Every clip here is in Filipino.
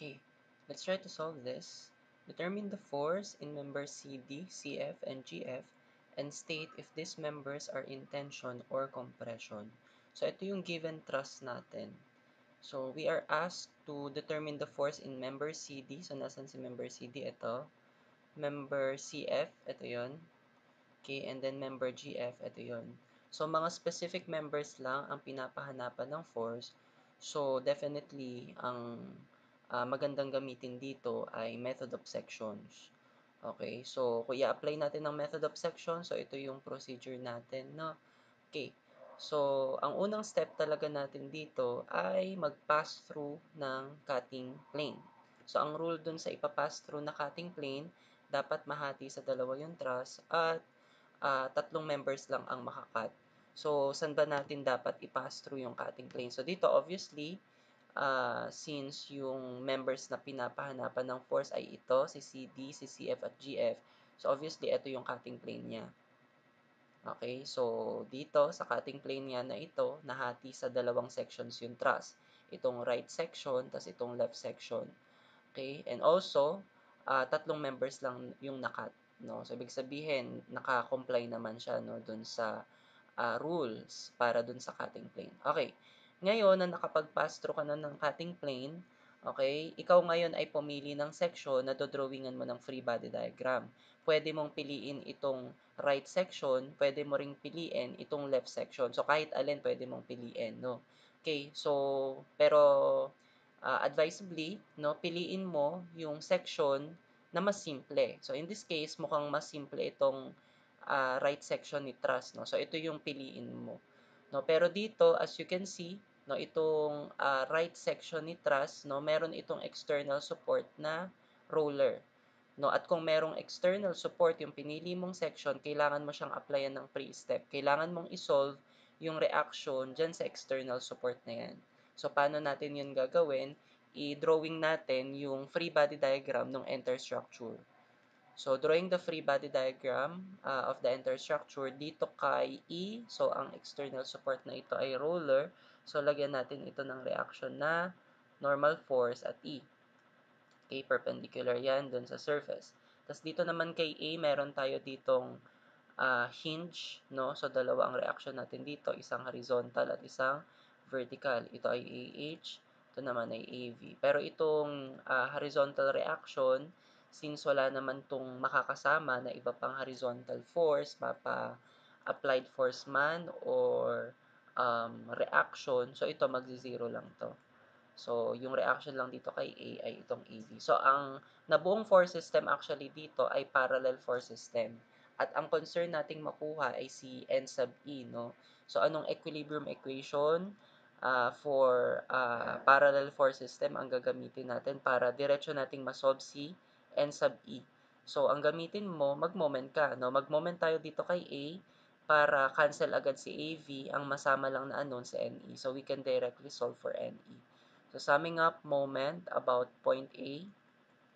Okay, let's try to solve this. Determine the force in members CD, CF, and GF and state if these members are in tension or compression. So, ito yung given thrust natin. So, we are asked to determine the force in member CD. So, nasan si member CD? Ito. Member CF, ito yon. Okay, and then member GF, ito yon. So, mga specific members lang ang pinapahanapan ng force. So, definitely, ang magandang gamitin dito ay method of sections. Okay, so kung i-apply natin ang method of section, so ito yung procedure natin, no? Okay, so ang unang step talaga natin dito ay mag-pass through ng cutting plane. So ang rule dun sa ipapass through na cutting plane, dapat mahati sa dalawa yung truss at tatlong members lang ang makakat. So, saan ba natin dapat i-pass through yung cutting plane? So, dito obviously, since yung members na pinapahanapan ng force ay ito, si CD, si CF at GF, so obviously, ito yung cutting plane niya. Okay, so dito sa cutting plane niya na ito, nahati sa dalawang sections yung truss. Itong right section, tas itong left section. Okay, and also, tatlong members lang yung nakat. No? So, ibig sabihin, naka-comply naman siya no, dun sa rules para dun sa cutting plane. Okay, ngayon na nakapag-pass through ka na ng cutting plane, okay, ikaw ngayon ay pumili ng section na dodrawingan mo ng free body diagram. Pwede mong piliin itong right section, pwede mo ring piliin itong left section. So, kahit alin pwede mong piliin, no? Okay, so, pero advisably, no, piliin mo yung section na mas simple. So, in this case, mukhang mas simple itong right section ni truss, no? So, ito yung piliin mo. No? Pero dito, as you can see, no, itong right section ni truss, no, meron itong external support na roller. No? At kung merong external support yung pinili mong section, kailangan mo siyang applyan ng pre-step. Kailangan mong isolve yung reaction dyan sa external support na yan. So, paano natin yun gagawin? I-drawing natin yung free body diagram ng entire structure. So, drawing the free body diagram of the entire structure, dito kay E, so ang external support na ito ay roller. So, lagyan natin ito ng reaction na normal force at E. Okay, perpendicular yan dun sa surface. Tapos dito naman kay A, meron tayo ditong hinge, no? So, dalawa ang reaction natin dito, isang horizontal at isang vertical. Ito ay AH, ito naman ay AV. Pero itong horizontal reaction, since wala naman itong makakasama na iba pang horizontal force, mapa-applied force man or reaction, so ito magzi-zero lang to. So, yung reaction lang dito kay A ay itong AV. So, ang nabuong force system actually dito ay parallel force system. At ang concern nating makuha ay si N sub E, no? So, anong equilibrium equation for parallel force system ang gagamitin natin para diretso nating masolve si N sub E? So, ang gamitin mo, mag-moment ka, no? Mag-moment tayo dito kay A para cancel agad si AV, ang masama lang na unknown si NE. So, we can directly solve for NE. So, summing up moment about point A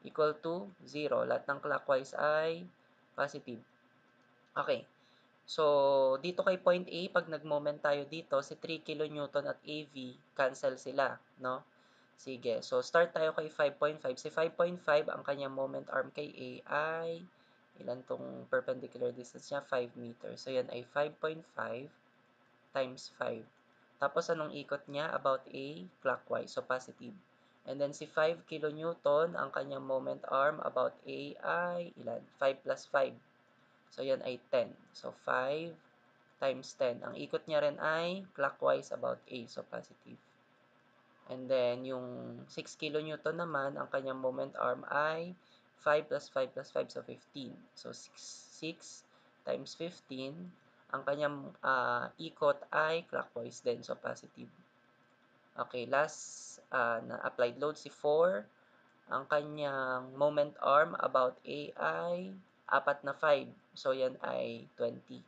equal to 0. Lahat ng clockwise ay positive. Okay. So, dito kay point A, pag nag-moment tayo dito, si 3 kN at AV, cancel sila, no? Sige. So, start tayo kay 5.5. Si 5.5, ang kanyang moment arm kay A ay, ilan tong perpendicular distance niya? 5 meters. So, yan ay 5.5 times 5. Tapos, anong ikot niya? About A, clockwise. So, positive. And then, si 5 kilonewton, ang kanyang moment arm about A ay, ilan? 5 plus 5. So, yan ay 10. So, 5 times 10. Ang ikot niya rin ay clockwise about A. So, positive. And then, yung 6 kilonewton naman, ang kanyang moment arm ay 5 plus 5 plus 5, so 15. So, 6 times 15. Ang kanyang ikot ay clockwise din, so positive. Okay, last na applied load si 4. Ang kanyang moment arm about A ay 4 na 5. So, yan ay 20.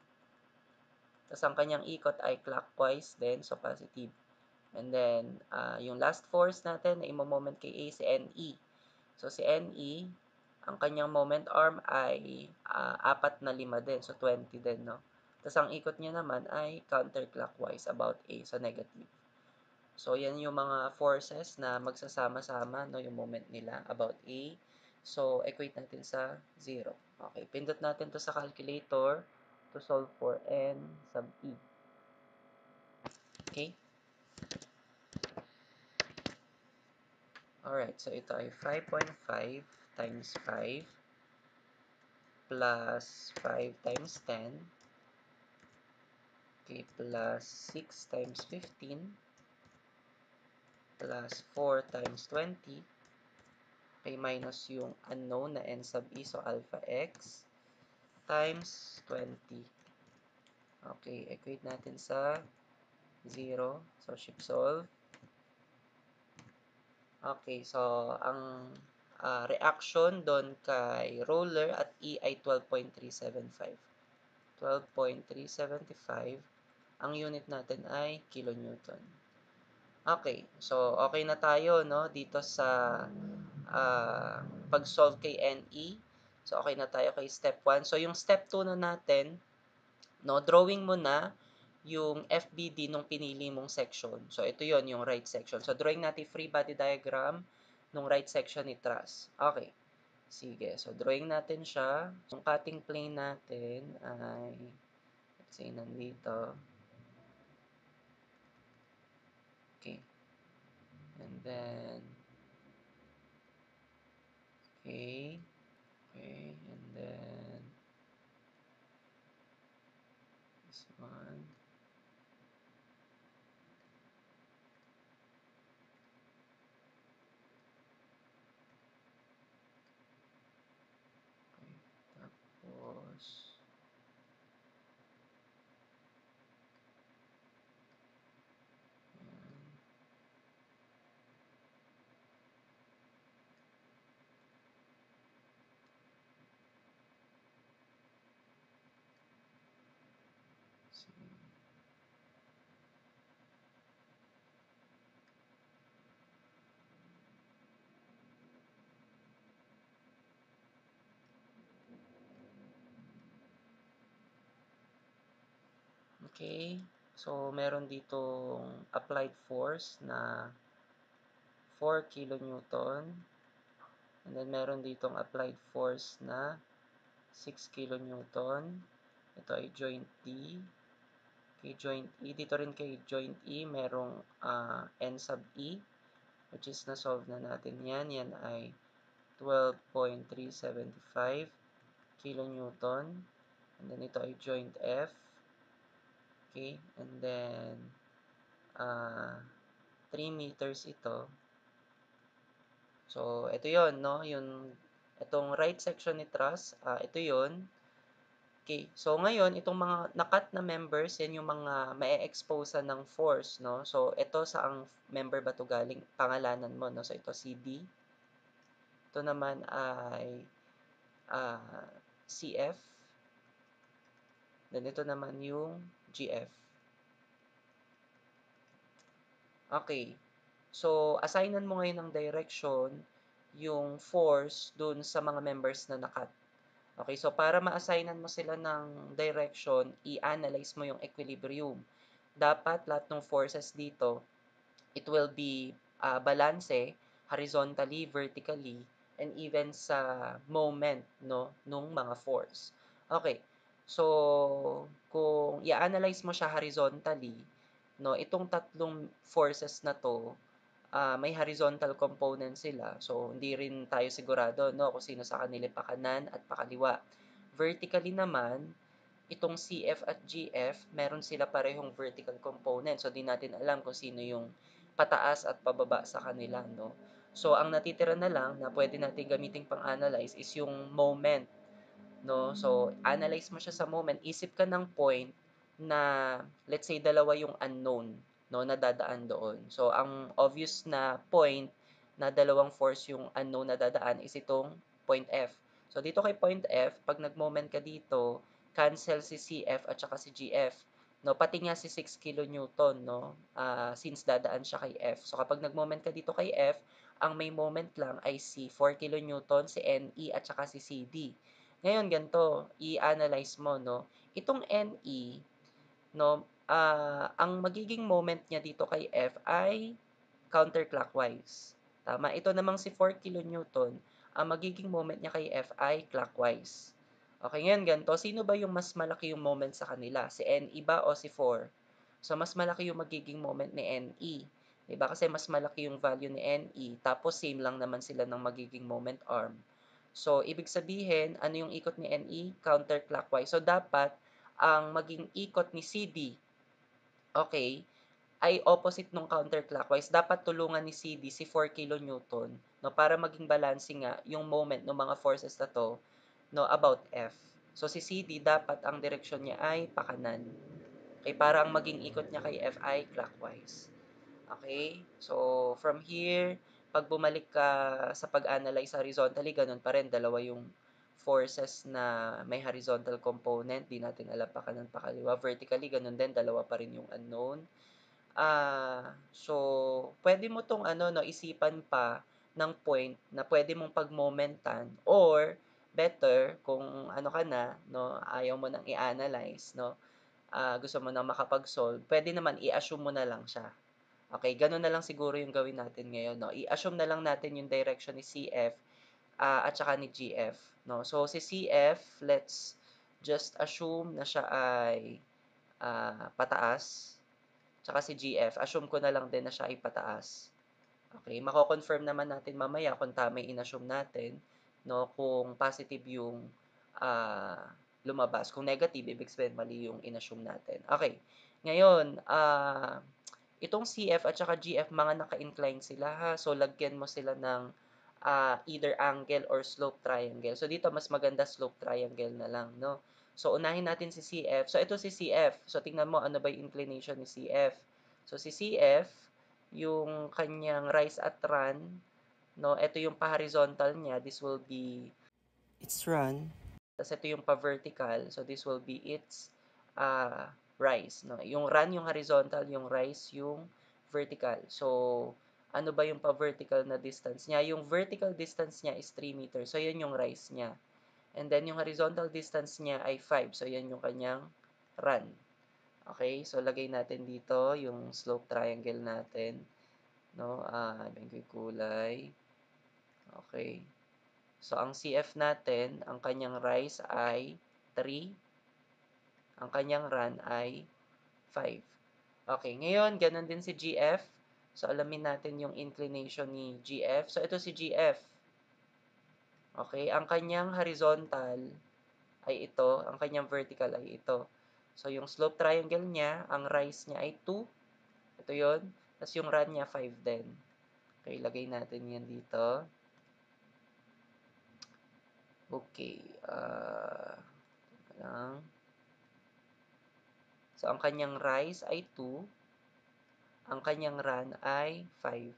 Tapos, ang kanyang ikot ay clockwise din, so positive. And then, yung last force natin na imo-moment kay A, si NE. So, si NE, ang kanyang moment arm ay 4 na 5 din. So, 20 din, no? Tapos, ang ikot niya naman ay counterclockwise about A. So, negative. So, yan yung mga forces na magsasama-sama, no, yung moment nila about A. So, equate natin sa 0. Okay, pindot natin to sa calculator to solve for N sub E. Okay? Alright, so ito ay 5.5 times 5 plus 5 times 10, okay, plus 6 times 15 plus 4 times 20, okay, minus yung unknown na n sub e, so alpha x, times 20. Okay, equate natin sa 0. So, shift solve. Okay, so ang reaction doon kay roller at E ay 12.375. 12.375. Ang unit natin ay kilonewton. Okay, so okay na tayo, no, dito sa pag-solve kay NE. So okay na tayo kay step 1. So yung step 2 na natin, no, drawing mo na yung FBD nung pinili mong section. So ito yon yung right section. So drawing natin free body diagram nung right section ni truss. Okay. Sige, so drawing natin siya. Yung cutting plane natin ay, let's say, nandito. Okay. And then, okay. Okay, and then, this one. Okay, tapos, yan. Sige. Okay, so meron ditong applied force na 4 kilonewton. And then meron ditong applied force na 6 kilonewton. Ito ay joint D. Kay joint E, dito rin kay joint E, merong N sub E, which is na-solve na natin yan. Yan ay 12.375 kilonewton. And then ito ay joint F. Okay, and then 3 meters ito. So, ito yon, no? Itong right section ni truss, ito yon. Okay, so ngayon, itong mga nakat na members, yan yung mga mae-expose ng force, no? So, ito sa ang member ba to galing? Pangalanan mo, no? So, ito CD. Ito naman ay CF. Then, ito naman yung GF. Okay. So, assignan mo ngayon ng direction yung force dun sa mga members na nakat. Okay, so para ma-assignan mo sila ng direction, i-analyze mo yung equilibrium. Dapat lahat ng forces dito, it will be balanse horizontally, vertically, and even sa moment, no, nung mga force. Okay, so kung i-analyze mo siya horizontally, no, itong tatlong forces na to, may horizontal component sila. So, hindi rin tayo sigurado, no, kung sino sa kanila pakanan at pakaliwa. Vertically naman, itong CF at GF, meron sila parehong vertical component. So, di natin alam kung sino yung pataas at pababa sa kanila, no. So, ang natitira na lang na pwede natin gamitin pang-analyze is yung moment, no. So, analyze mo siya sa moment. Isip ka ng point na, let's say, dalawa yung unknown, no, na dadaan doon. So, ang obvious na point na dalawang force yung unknown na dadaan is itong point F. So, dito kay point F, pag nag-moment ka dito, cancel si CF at saka si GF. No, pati nga si 6 kilonewton, no, since dadaan siya kay F. So, kapag nag-moment ka dito kay F, ang may moment lang ay si 4 kilonewton, si NE at saka si CD. Ngayon ganito, i-analyze mo, no, itong NE, no, ang magiging moment niya dito kay F ay counterclockwise. Tama? Ito namang si 4 kilonewton, ang magiging moment niya kay F ay clockwise. Okay, ngayon ganito, sino ba yung mas malaki yung moment sa kanila? Si NE ba o si 4? So, mas malaki yung magiging moment ni NE. Diba? Kasi mas malaki yung value ni NE, tapos same lang naman sila ng magiging moment arm. So, ibig sabihin, ano yung ikot ni NE? Counterclockwise. So, dapat ang maging ikot ni CD, okay, ay opposite nung counterclockwise. Dapat tulungan ni CD si 4 kilonewton, no, para maging balancing nga yung moment ng mga forces na to, no, about F. So, si CD dapat ang direksyon niya ay pakanan. Okay, para ang maging ikot niya kay F ay clockwise. Okay? So, from here, pag bumalik ka sa pag-analyze horizontally, ganun pa rin, dalawa yung forces na may horizontal component, di natin alam pa kanan pa kaliwa. Vertically, ganun din, dalawa pa rin yung unknown. So, pwede mo tong ano, no, isipan pa ng point na pwede mong pagmomentan or better kung ano ka na, no, ayaw mo nang i-analyze, no, gusto mo nang makapag-solve, pwede naman i-assume mo na lang siya. Okay, gano'n na lang siguro yung gawin natin ngayon, no? I-assume na lang natin yung direction ni CF, at saka ni GF, no? So, si CF, let's just assume na siya ay pataas, tsaka si GF, assume ko na lang din na siya ay pataas. Okay, mako-confirm naman natin mamaya kung tama yung in-assume natin, no? Kung positive yung lumabas. Kung negative, ibig sabihin mali yung in-assume natin. Okay, ngayon, itong CF at saka GF, mga naka-incline sila ha. So, lagyan mo sila ng either angle or slope triangle. So, dito mas maganda slope triangle na lang, no? So, unahin natin si CF. So, ito si CF. So, tingnan mo ano ba yung inclination ni CF. So, si CF, yung kanyang rise at run, no? Ito yung pa-horizontal niya. This will be its run. Tapos ito yung pa-vertical. So, this will be its rise. No? Yung run yung horizontal, yung rise yung vertical. So, ano ba yung pa-vertical na distance niya? Yung vertical distance niya is 3 meters. So, yun yung rise niya. And then, yung horizontal distance niya ay 5. So, yan yung kanyang run. Okay? So, lagay natin dito yung slope triangle natin. No? Ibang kulay. Okay. So, ang CF natin, ang kanyang rise ay 3. Ang kanyang run ay 5. Okay, ngayon, ganun din si GF. So, alamin natin yung inclination ni GF. So, ito si GF. Okay, ang kanyang horizontal ay ito, ang kanyang vertical ay ito. So, yung slope triangle niya, ang rise niya ay 2. Ito yon. Tapos yung run niya, 5 din. Okay, lagay natin yan dito. Okay, lang. So, ang kanyang rise ay 2. Ang kanyang run ay 5.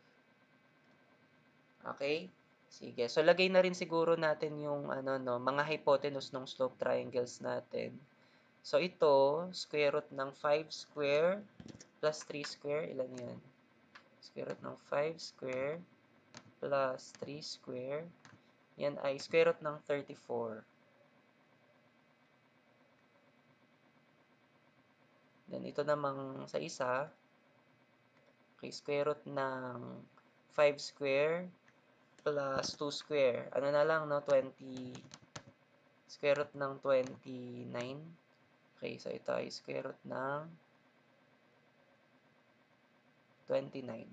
Okay? Sige. So, lagay na rin siguro natin yung ano, no, mga hypotenuse ng slope triangles natin. So, ito, square root ng 5 square plus 3 square. Ilan yan? Square root ng 5 square plus 3 square. Yan ay square root ng 34. Then, ito namang sa isa, okay, square root ng 5 square plus 2 square. Ano na lang, no? 20, square root ng 29. Okay, so ito ay square root ng 29.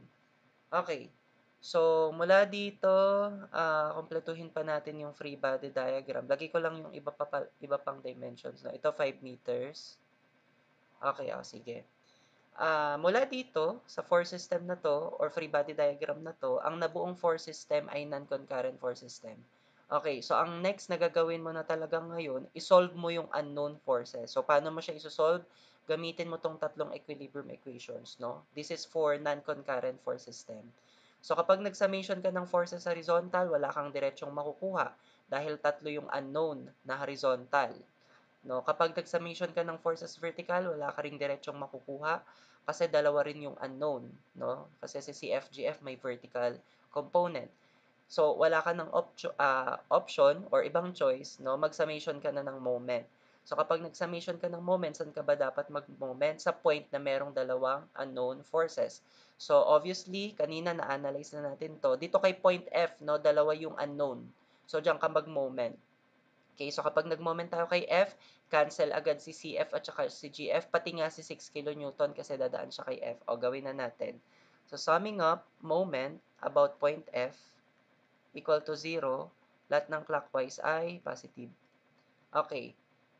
Okay. So, mula dito, kumpletuhin pa natin yung free body diagram. Lagi ko lang yung iba pang dimensions. No? Ito, 5 meters. Okay, sige. Mula dito, sa force system na to, or free body diagram na to, ang nabuong force system ay non-concurrent force system. Okay, so ang next na gagawin mo na talaga ngayon, isolve mo yung unknown forces. So, paano mo siya isosolve? Gamitin mo tong tatlong equilibrium equations, no? This is for non-concurrent force system. So, kapag nag-summation ka ng forces horizontal, wala kang diretsyong makukuha dahil tatlo yung unknown na horizontal. No, kapag nag-summation ka ng forces vertical, wala ka ring diretsyong makukuha kasi dalawa rin yung unknown, no? Kasi si CFGF may vertical component. So, wala ka ng option or ibang choice, no? Mag-summation ka na ng moment. So kapag nag-summation ka ng moment, saan ka ba dapat mag-moment? Sa point na merong dalawang unknown forces. So obviously, kanina na-analyze na natin to. Dito kay point F, no, dalawa yung unknown. So diyan ka mag-moment. Okay, so kapag nag-moment tayo kay F, cancel agad si CF at saka si GF, pati nga si 6 kN kasi dadaan siya kay F. O, gawin na natin. So summing up, moment about point F equal to 0, lahat ng clockwise ay positive. Okay.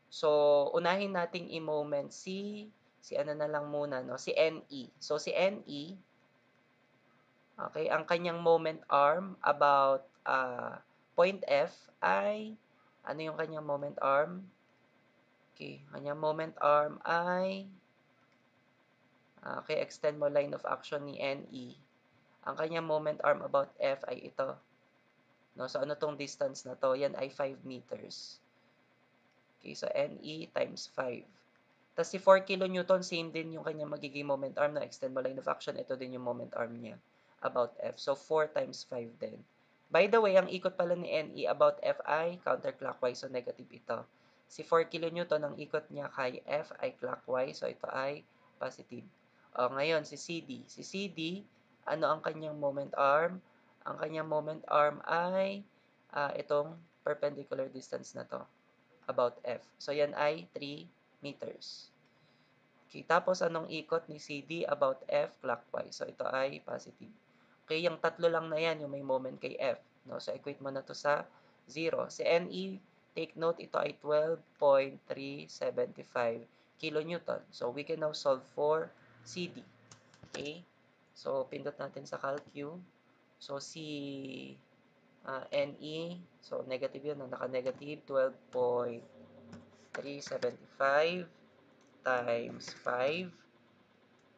So, unahin nating i-moment si ano na lang muna, no? Si NE. So, si NE, okay, ang kanyang moment arm about point F ay, ano yung kanyang moment arm? Okay, kanyang moment arm ay, okay, extend mo line of action ni NE. Ang kanyang moment arm about F ay ito. No? So, ano tong distance na to? Yan ay 5 meters. Okay, so NE times 5. Tapos si 4 kN, same din yung kanyang magiging moment arm na extend mo line of action. Ito din yung moment arm niya about F. So, 4 times 5 din. By the way, ang ikot pala ni NE about F ay counterclockwise. So, negative ito. Si 4 kN, ang ikot niya kay F ay clockwise. So, ito ay positive. O, ngayon, si CD. Si CD, ano ang kanyang moment arm? Ang kanyang moment arm ay itong perpendicular distance na to about F. So, yan ay 3 meters. Okay, tapos anong ikot ni CD about F clockwise? So, ito ay positive. Okay, yung tatlo lang na yan, yung may moment kay F. No? So, equate mo na to sa 0. Si NE, take note, ito ay 12.375 kilonewton. So, we can now solve for CD. Okay? So, pindot natin sa calcu. So, si NE, so negative yun, naka-negative 12.375 times 5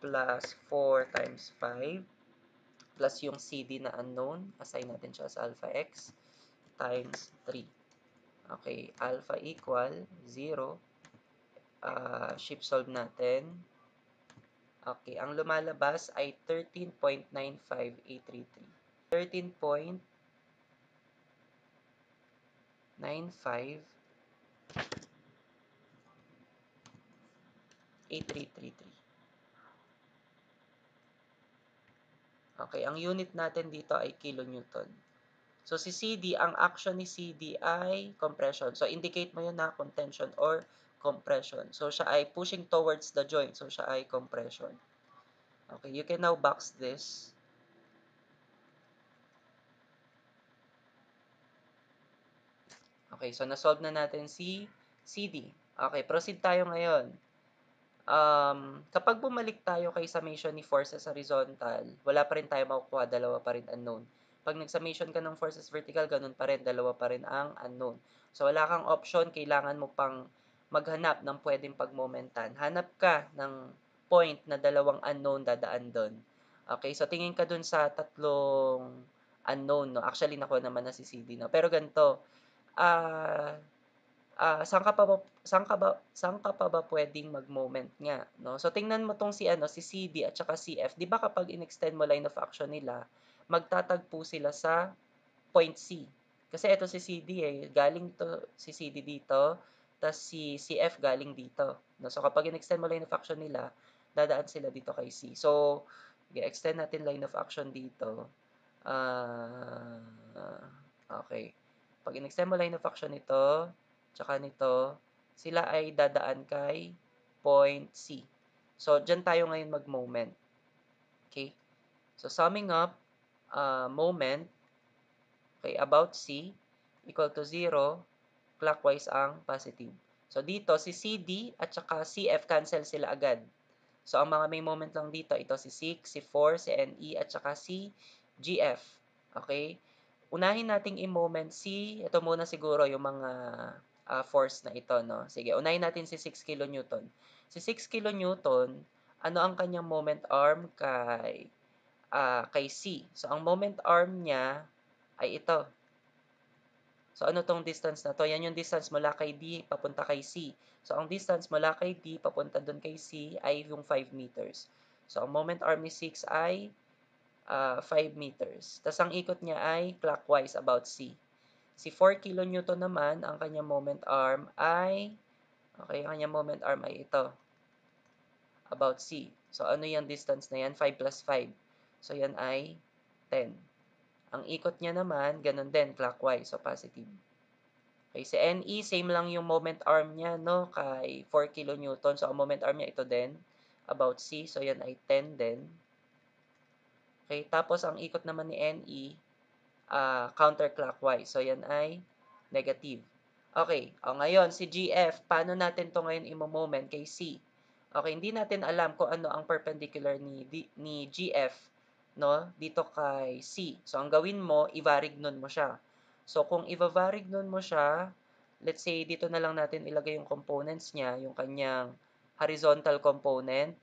plus 4 times 5 plus yung CD na unknown, assign natin siya sa alpha x times 3. Okay, alpha equal 0. Shift solve natin. Okay, ang lumalabas ay 13.95833. 13.95833. Okay, ang unit natin dito ay kilonewton. So, si CD, ang action ni CD ay compression. So, indicate mo yun na kung tension or compression. So, siya ay pushing towards the joint. So, siya ay compression. Okay, you can now box this. Okay, so na-solve na natin si CD. Okay, proceed tayo ngayon. Kapag bumalik tayo kay summation ni forces horizontal, wala pa rin tayo makukuha, dalawa pa rin unknown. Pag nag-summation ka ng forces vertical, ganun pa rin, dalawa pa rin ang unknown. So, wala kang option, kailangan mo pang maghanap ng pwedeng pagmomentan. Hanap ka ng point na dalawang unknown dadaan doon. Okay, so tingin ka dun sa tatlong unknown, no? Actually, nakuha naman na si CD, no? Pero ganito, ah, saan ka pa ba puwedeng mag-moment nga, 'no? So, tingnan mo 'tong si ano, si CD at saka CF, 'di ba kapag in-extend mo line of action nila, magtatagpo sila sa point C. Kasi eto si CD, eh, galing 'to si CD dito, ta's si CF galing dito, 'no? So, kapag in-extend mo line of action nila, dadaan sila dito kay C. So, i-extend natin line of action dito. Ah, okey. 'Pag in-extend mo line of action nito, tsaka nito, sila ay dadaan kay point C. So, diyan tayo ngayon mag-moment. Okay? So, summing up, moment, okay, about C equal to 0, clockwise ang positive. So, dito, si CD at saka CF cancel sila agad. So, ang mga may moment lang dito, ito si 6, si 4, si NE, at saka si GF. Okay? Unahin nating i-moment si, ito muna siguro yung mga force na ito, no? Sige, unahin natin si 6 kilonewton. Si 6 kilonewton, ano ang kanyang moment arm kay C? So, ang moment arm niya ay ito. So, ano tong distance na to? Yan yung distance mula kay D papunta kay C. So, ang distance mula kay D papunta doon kay C ay yung 5 meters. So, ang moment arm ni 6 ay 5 meters. Tapos, ang ikot niya ay clockwise about C. Si 4 kilonewton naman, ang kanyang moment arm ay Okay, ang kanyang moment arm ay ito, about C. So, ano yung distance na yan? 5 plus 5. So, yan ay 10. Ang ikot niya naman, ganun din, clockwise, so positive. Okay, si NE, same lang yung moment arm niya, no, kay 4 kN. So, ang moment arm niya ito din, about C. So, yan ay 10 din. Okay, tapos ang ikot naman ni NE, counterclockwise. So, yan ay negative. Okay, o ngayon, si GF, paano natin to ngayon imo-moment kay C? Okay, hindi natin alam kung ano ang perpendicular ni GF, no, dito kay C. So, ang gawin mo, i-varignon mo siya. So, kung i-varignon mo siya, let's say, dito na lang natin ilagay yung components niya, yung kanyang horizontal component,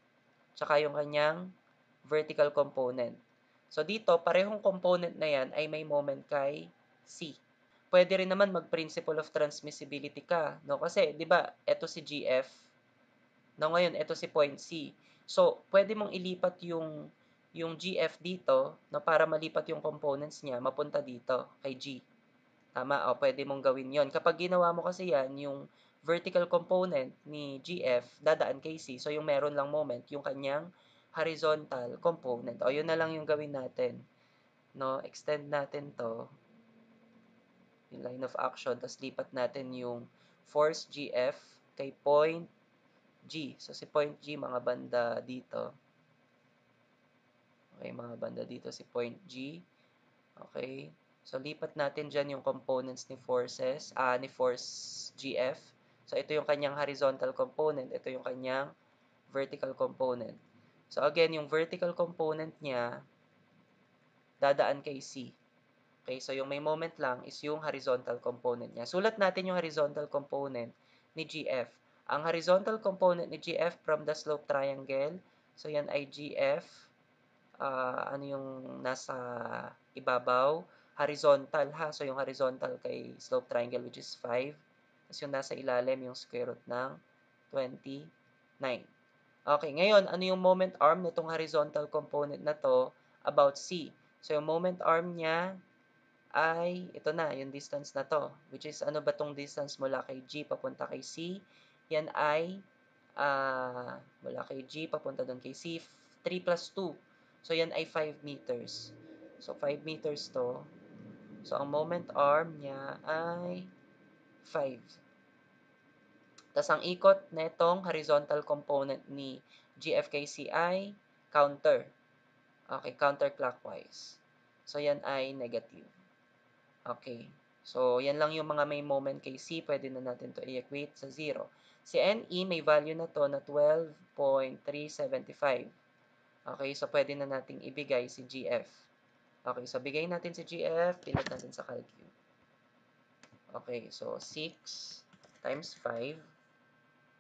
tsaka yung kanyang vertical component. So, dito, parehong component na yan ay may moment kay C. Pwede rin naman mag-principle of transmissibility ka, no? Kasi, di ba, ito si GF, no, ngayon, ito si point C. So, pwede mong ilipat yung GF dito, no, para malipat yung components niya, mapunta dito, kay G. Tama, o pwede mong gawin yon. Kapag ginawa mo kasi yan, yung vertical component ni GF, dadaan kay C. So, yung meron lang moment, yung kanyang horizontal component. O, yun na lang yung gawin natin. No, extend natin to, yung line of action, tapos lipat natin yung force GF kay point G. So, si point G, mga banda dito. Okay, mga banda dito si point G. Okay. So, lipat natin dyan yung components ni ni force GF. So, ito yung kanyang horizontal component. Ito yung kanyang vertical component. So, again, yung vertical component niya, dadaan kay C. Okay, so yung may moment lang is yung horizontal component niya. Sulat natin yung horizontal component ni GF. Ang horizontal component ni GF from the slope triangle, so yan ay GF, ano yung nasa ibabaw, horizontal ha. So yung horizontal kay slope triangle which is 5. Tapos yung nasa ilalim yung square root ng 29. Okay, ngayon ano yung moment arm nitong horizontal component na to about C? So yung moment arm niya ay ito na, yung distance na to. Which is ano ba tong distance mula kay G papunta kay C? Yan ay mula kay G papunta doon kay C, 3 plus 2. So, yan ay 5 meters. So, 5 meters to. So, ang moment arm niya ay 5. Tapos, ang ikot netong horizontal component ni GFKC ay counter. Okay, counterclockwise. So, yan ay negative. Okay. So, yan lang yung mga may moment kay C. Pwede na natin to i-equate sa 0. Si NE, may value na to na 12.375. Okay, so pwede na nating ibigay si GF. Okay, so bigay natin si GF, pilit natin sa calcu. Okay, so 6 times 5,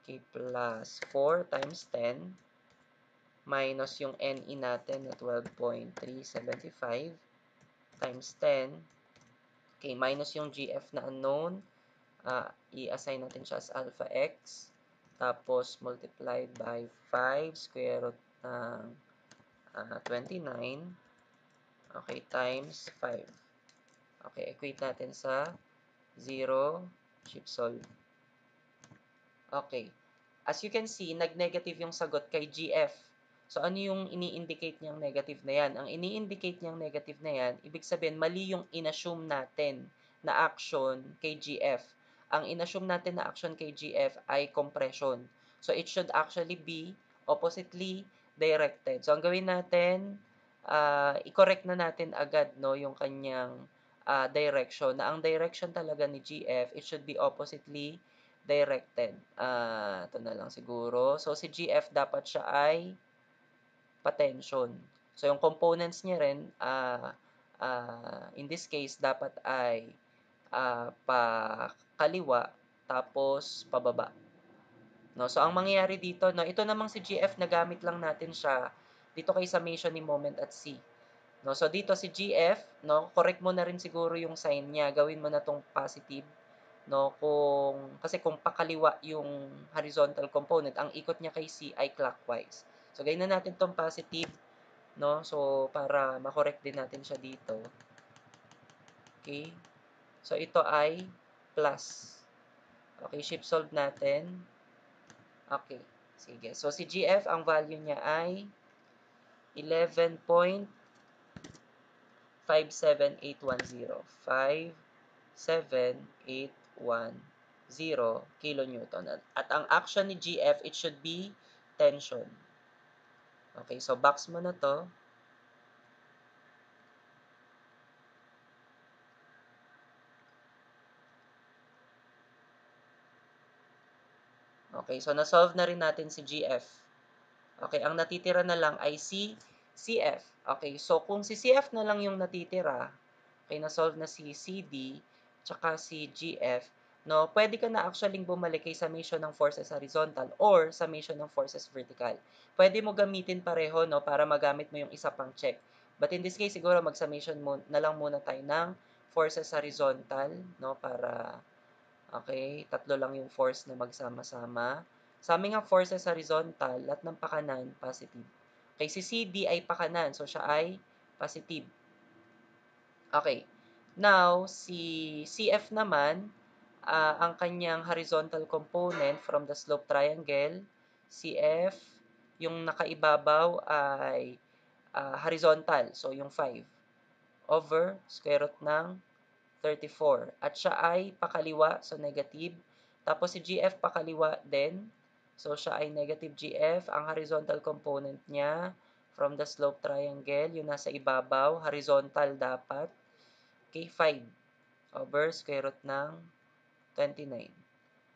okay, plus 4 times 10, minus yung NE natin na 12.375, times 10, okay, minus yung GF na unknown, i-assign natin siya as alpha x, tapos multiplied by 5 square root ng 29, okay, times 5. Okay, equate natin sa 0, shift solve. Okay. As you can see, nag-negative yung sagot kay GF. So, ano yung ini-indicate niyang negative na yan? Ang ini-indicate niyang negative na yan, ibig sabihin, mali yung inassume natin na action kay GF. Ang inassume natin na action kay GF ay compression. So, it should actually be oppositely directed. So, ang gawin natin, i-correct na natin agad no, yung kanyang direction. Na ang direction talaga ni GF, it should be oppositely directed. Ito na lang siguro. So, si GF dapat siya ay patension. So, yung components niya rin, in this case, dapat ay pakaliwa, tapos pababa. No? So, ang mangyayari dito, no, ito namang si GF, nagamit lang natin siya dito kay summation ni moment at C. No? So, dito si GF, no, correct mo na rin siguro yung sign niya. Gawin mo na tong positive. No, kasi kung pakaliwa yung horizontal component, ang ikot niya kay C ay clockwise. So, gawin na natin tong positive, no? So, para ma-correct din natin siya dito. Okay? So, ito ay plus. Okay, shift solve natin. Okay, sige. So, si GF, ang value niya ay 11.57810. 57810 kilonewton. At ang action ni GF, it should be tension. Okay, so box mo na to. Okay, so na-solve na rin natin si GF. Okay, ang natitira na lang ay si CF. Okay, so kung si CF na lang yung natitira, okay, na-solve na si CD, tsaka si GF, no, pwede ka na actually bumalik kay summation ng forces horizontal or summation ng forces vertical. Pwede mo gamitin pareho, no, para magamit mo yung isa pang check. But in this case, siguro mag-summation mo na lang muna tayo ng forces horizontal, no, para okay, tatlo lang yung force na magsama-sama. Sa aming ang forces horizontal, lahat ng pakanan, positive. Okay, si CD ay pakanan, so siya ay positive. Okay, now, si CF naman, ang kanyang horizontal component from the slope triangle, CF, yung nakaibabaw ay horizontal, so yung 5, over square root ng 34. At siya ay pakaliwa, so negative. Tapos si GF pakaliwa din. So siya ay negative GF. Ang horizontal component niya from the slope triangle, yung nasa ibabaw, horizontal dapat. Okay, 5 over square root ng 29.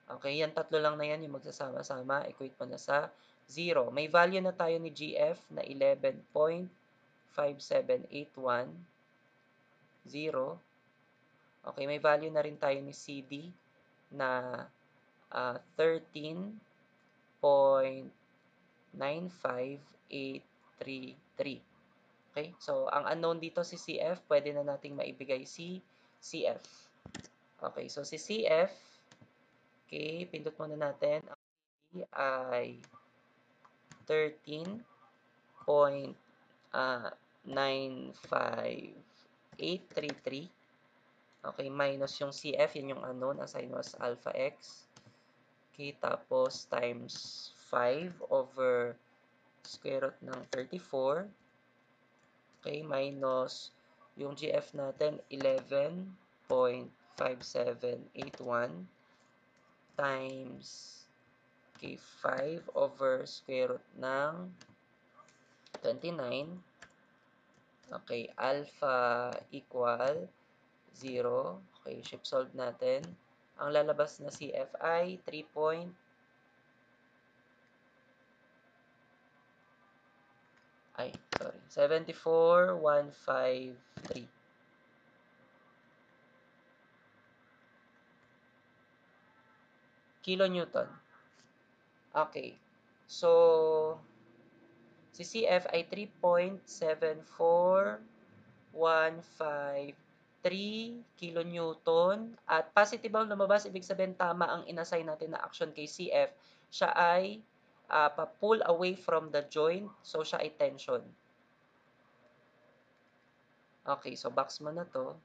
Okay, yan tatlo lang na yan yung magsasama-sama. Equate mo na sa 0. May value na tayo ni GF na 11.5781. 0. Okay, may value na rin tayo ni CD na 13.95833. Okay, so ang unknown dito si CF, pwede na nating maibigay si CF. Okay, so si CF, okay, pindot muna natin. Ang CD ay 13.95833. Okay, minus yung CF, yun yung unknown, assign was alpha x. Okay, tapos times 5 over square root ng 34. Okay, minus yung GF natin, 11.5781 times okay, 5 over square root ng 29. Okay, alpha equal 0. Okay, shift solve natin. Ang lalabas na CF ay 3. Ay, sorry. 74,153 kilonewton. Okay. So, si CF ay 3.74153 kilonewton. At positive ang lumabas, ibig sabihin tama ang inassign natin na action kay CF. Siya ay pa-pull away from the joint. So, siya ay tension. Okay, so box mo na to.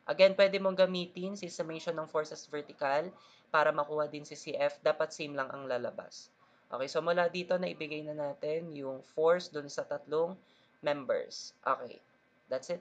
Again, pwede mong gamitin si summation ng forces vertical para makuha din si CF. Dapat same lang ang lalabas. Okay, so mula dito na ibigay na natin yung force dun sa tatlong members. Okay, that's it.